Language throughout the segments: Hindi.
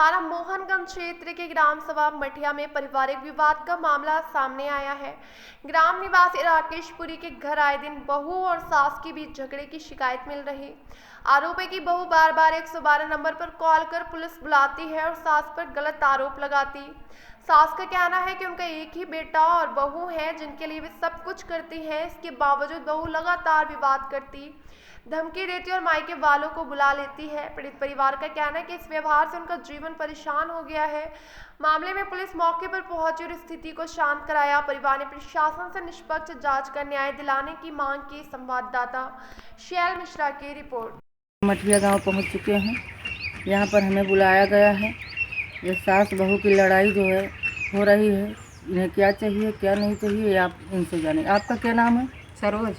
मोहनगंज क्षेत्र के ग्राम सभा मठिया में पारिवारिक विवाद का मामला सामने आया है। ग्राम निवासी राकेश पुरी के घर आए दिन बहू और सास के बीच झगड़े की शिकायत मिल रही। आरोप है कि बहू बार बार 112 नंबर पर कॉल कर पुलिस बुलाती है और सास पर गलत आरोप लगाती। सास का कहना है कि उनका एक ही बेटा और बहू है जिनके लिए वे सब कुछ करती हैं। इसके बावजूद बहू लगातार विवाद करती, धमकी देती और मायके वालों को बुला लेती है। पीड़ित परिवार का कहना है कि इस व्यवहार से उनका जीवन परेशान हो गया है। मामले में पुलिस मौके पर पहुंची और स्थिति को शांत कराया। परिवार ने प्रशासन से निष्पक्ष जांच कर न्याय दिलाने की मांग की। संवाददाता शैल मिश्रा की रिपोर्ट। मठिया गांव पहुंच चुके हैं। यहाँ पर हमें बुलाया गया है। ये सास बहू की लड़ाई जो है हो रही है। इन्हें क्या चाहिए क्या नहीं चाहिए आप इनसे जाने। आपका क्या नाम है? सरोज।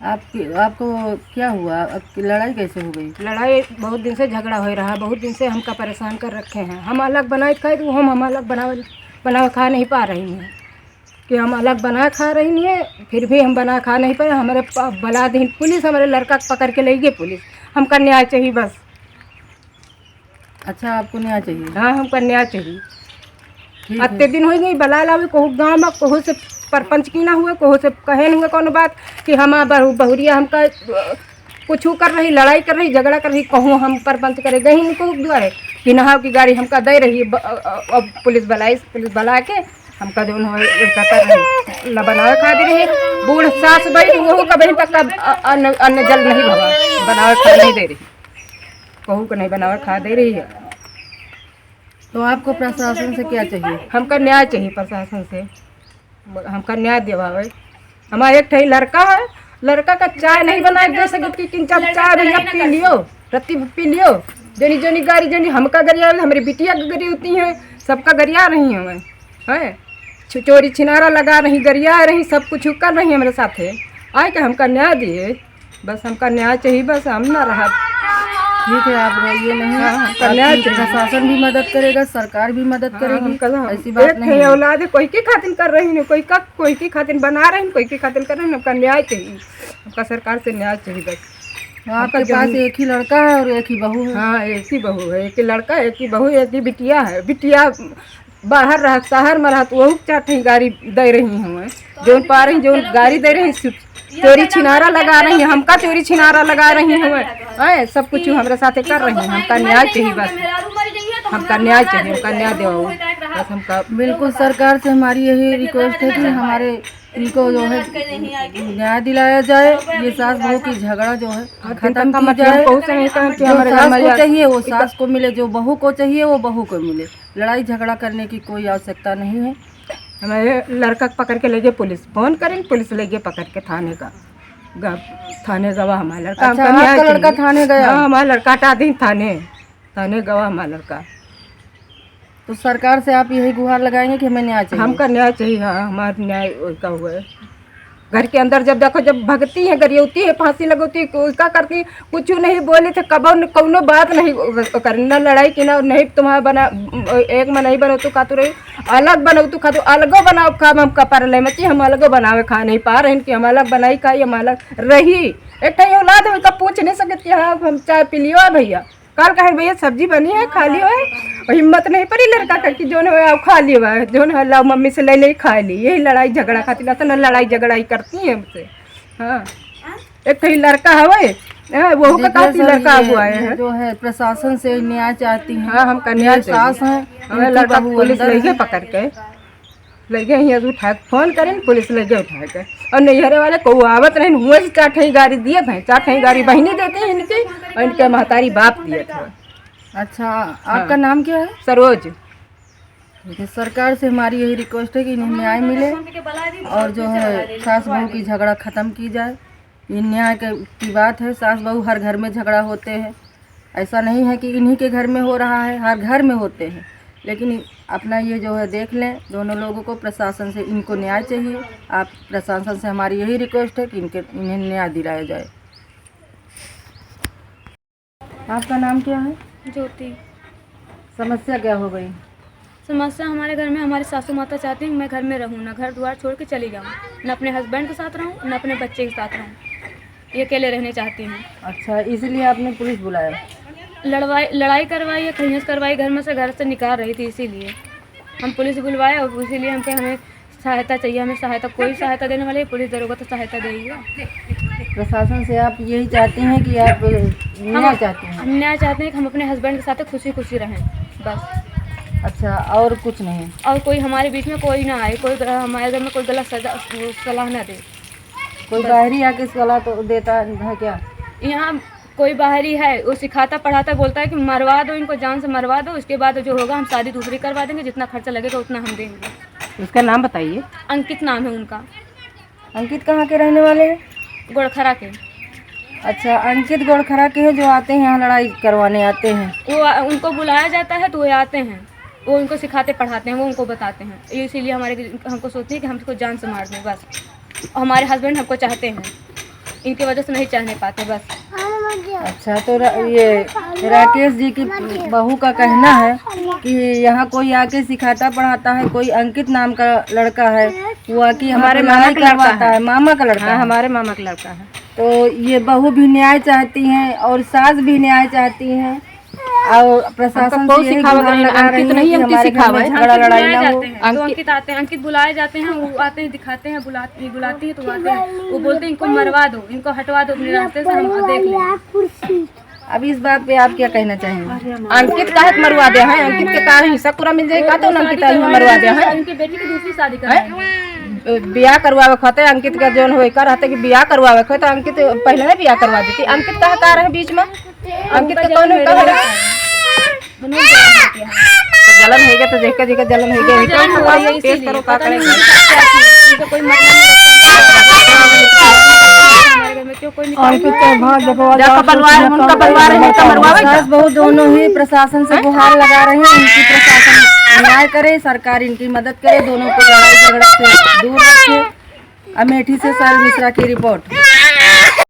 आपको क्या हुआ? आपकी लड़ाई कैसे हो गई? लड़ाई बहुत दिन से झगड़ा हो रहा है। बहुत दिन से हमका परेशान कर रखे हैं। हम अलग बनाए खाए तो हम अलग बना खा नहीं पा रही हैं कि हम अलग बना खा रही हैं, फिर भी हम बना खा नहीं पाए। हमारे बला दी पुलिस, हमारे लड़का पकड़ के ले गई पुलिस। हमका न्याय चाहिए बस। अच्छा, आपको न्याय चाहिए? हाँ, हमका न्याय चाहिए। ठीक अत्ते है। दिन हो गई बला लावे कहूँ गाँव में, कहूँ से परपंच की ना हुए, कहूँ से कहे न हुए कौन बात कि हम बहुरिया हमका कुछ कर रही, लड़ाई कर रही, झगड़ा कर रही। कहूँ हम परपंच करे गई नहीं कहूँ द्वारे कि नहाव की गाड़ी हमका दे रही। अब पुलिस बुला के हमका जो कर रही बनावे खा दे रही। बूढ़ सास बड़ी वो कभी तक अन्न जल नहीं भवा, बनावे खा नहीं दे रही। कहूँ को नहीं बनावे खा दे रही है। तो आपको प्रशासन से क्या चाहिए? हमका न्याय चाहिए प्रशासन से। हमका न्याय दिवावे। हमारा एक लड़का है, लड़का का चाय नहीं बना दे सकती कि चाय भैया पी लियो, रत्ती पी लियो। जनी जनी गाड़ी जनी हमका गरिया, हमारी बिटिया की गरी होती हैं, सबका गरिया रही हमें है। चोरी छिनारा लगा रही, गरिया रही, सब कुछ कर रही हमारे साथ है। आए कि हमका न्याय दिए बस। हमका न्याय चाहिए बस। हम ना रहा। ठीक है, आप रहिए नहीं। हाँ, प्रशासन भी मदद करेगा, सरकार भी मदद करेगी। ऐसी बात नहीं है। औलाद है, कोई की खातिर कर रही है, कोई की खातिर बना रही, कोई की खातिर कर रही है। हमका न्याय चाहिए, हमका सरकार से न्याय चाहिए बस। आपके पास एक ही लड़का है और एक ही बहू है? हाँ, एक ही बहू है, एक ही लड़का, एक ही बहू, एक ही बिटिया है। बिटिया बाहर रह, शहर में रह, तो वही चार गाड़ी दे रही हमें, जो पा रही जो गाड़ी दे रही। चोरी छिनारा लगा रही है, हमका चोरी छिनारा लगा रही हमें। सब कुछ हमारे साथ कर रही है। हमका न्याय चाहिए बस। हमका न्याय चाहिए, हमका न्याय दो बस। हमका बिल्कुल सरकार से हमारी यही रिक्वेस्ट है कि हमारे इनको जो है न्याय दिलाया जाए। ये सास बहू की झगड़ा जो है खत्म की जाए। जो सास को चाहिए वो सास को मिले, जो बहू को चाहिए वो बहू को मिले। लड़ाई झगड़ा करने की कोई आवश्यकता नहीं है। हमारे लड़का पकड़ के ले गए पुलिस, फोन करें पुलिस ले गए पकड़ के थाने गवाह हमारा लड़का। अच्छा, आपका लड़का थाने गया? हाँ, हमारा लड़का हटा दी थाने गवाह हमारा लड़का। तो सरकार से आप यही गुहार लगाएंगे कि हमें न्याय चाहिए? हमका न्याय चाहिए। हाँ, हमारा न्याय उसका हुआ है। घर के अंदर जब देखो, जब भगती है, गरियौती है, फांसी लगोती है, उसका करती, कुछ नहीं बोले थे। कबो कौनो बात नहीं करना, लड़ाई की ना नहीं। तुम्हारा बना एक में नहीं बनो तो खा तो रही, अलग बनाओ तो खा तो अलगो बनाओ खा। हम कपर ले मची, हम अलगो बनावे खा नहीं पा रहे कि हम अलग बनाई खाई, हम अलग रही। एक औलाद है, पूछ नहीं सकती हाँ हम चाय पी लियो भैया, कल कहे भैया सब्जी बनी है खा लियो है। हिम्मत नहीं पड़ी लड़का का कि जो है खा लियो है, जो है लाओ मम्मी से ले खा ली। यही लड़ाई झगड़ा खातिर तो ना लड़ाई झगड़ा ही करती है हमसे। हाँ, एक लड़का है वो लड़का हुआ है जो है प्रशासन से न्याय चाहती है। हाँ, हमका न्याय सास है, हमें लड़का पुलिस ले गए पकड़ के, ले गए यहाँ उठा के, फोन करें पुलिस ले गए उठा के। और नैहरे वाले को आवत नहीं हुए, चार गाड़ी दिए थे, चार गाड़ी बहनी देती है इनकी और इनके महतारी बाप दिए थे। अच्छा, आपका नाम क्या है? सरोज। सरकार से हमारी यही रिक्वेस्ट है कि इन्हें न्याय मिले और जो है सास बहू की झगड़ा ख़त्म की जाए। ये न्याय की बात है। सास बहू हर घर में झगड़ा होते हैं। ऐसा नहीं है कि इन्हीं के घर में हो रहा है, हर घर में होते हैं। लेकिन अपना ये जो है देख लें दोनों लोगों को। प्रशासन से इनको न्याय चाहिए। आप प्रशासन से हमारी यही रिक्वेस्ट है कि इन्हें न्याय दिलाया जाए। आपका नाम क्या है? ज्योति। समस्या क्या हो गई? समस्या हमारे घर में हमारी सासू माता चाहती हैं मैं घर में रहूँ, ना घर द्वार छोड़ के चली जाऊँ, न अपने हस्बैंड के साथ रहूँ, न अपने बच्चे के साथ रहूँ। ये अकेले रहने चाहती हूँ। अच्छा, इसलिए आपने पुलिस बुलाया? लड़ाई करवाई है, कहीं से करवाई, घर से निकाल रही थी, इसीलिए हम पुलिस बुलवाए और इसीलिए हमें सहायता चाहिए, हमें सहायता, कोई सहायता देने वाले, पुलिस दरोगा तो सहायता देगी। प्रशासन से आप यही चाहती हैं कि आप न्याय चाहती हैं? हम न्याय चाहते हैं कि हम अपने हस्बैंड के साथ खुशी खुशी रहें, बस। अच्छा, और कुछ नहीं? और कोई हमारे बीच में कोई ना आए, कोई हमारे घर में कोई गलत सलाह ना दे। कोई बाहरी आके सलाह तो देता है क्या? यहाँ कोई बाहरी है, वो सिखाता पढ़ाता, बोलता है कि मरवा दो इनको, जान से मरवा दो, उसके बाद जो होगा हम शादी दूसरी करवा देंगे, जितना खर्चा लगेगा उतना हम देंगे। उसका नाम बताइए। अंकित नाम है उनका। अंकित कहाँ के रहने वाले हैं? गोड़खरा के। अच्छा, अंकित गोड़खरा के हैं जो आते हैं यहाँ लड़ाई करवाने आते हैं? वो उनको बुलाया जाता है तो वो आते हैं, वो उनको सिखाते पढ़ाते हैं, वो उनको बताते हैं, इसीलिए हमको सोचते हैं कि हम इसको जान से मार दें, बस। हमारे हस्बैंड हमको चाहते हैं, इनकी वजह से नहीं चाहने पाते, बस। अच्छा, तो ये राकेश जी की बहू का कहना है कि यहाँ कोई आके सिखाता पढ़ाता है, कोई अंकित नाम का लड़का है, वो आके हमारे मामा का लड़का है, मामा का लड़का है, हमारे मामा का लड़का है। तो ये बहू भी न्याय चाहती हैं और सास भी न्याय चाहती हैं और प्रशासन से यही गुहार लगा रही है कि हमारे घर में झगड़ा लड़ाई ना हो। अंकित आते हैं, अंकित बुलाए जाते हैं, वो आते हैं, दिखाते हैं, बुलाती है तो आते हैं, वो बोलते हैं इनको मरवा दो, इनको हटवा दो अपने रास्ते से, हम देख लेंगे। अब इस बात पे आप क्या कहना चाहेंगे? अंकित का है मरवा दिया है, अंकित के कारण हिस्सा पूरा मिल जाएगा, तो अंकित मरवा दिया है। उनकी बेटी की दूसरी शादी कराएंगे। बियाह करवावे खाते अंकित का जोन होए कर रहते कि बियाह करवावे खाते, तो अंकित पहले ही बियाह करवा देती। अंकित का कार है बीच में, अंकित का कौन है? जलन है तो देख के जलन है पेश करो, का करेंगे? कोई मतलब सास बहू दोनों ही प्रशासन से गुहार लगा रहे हैं, इनकी प्रशासन न्याय करे, सरकार इनकी मदद करे, दोनों को लड़ाई झगड़े से दूर रखे। अमेठी से साल मिश्रा की रिपोर्ट।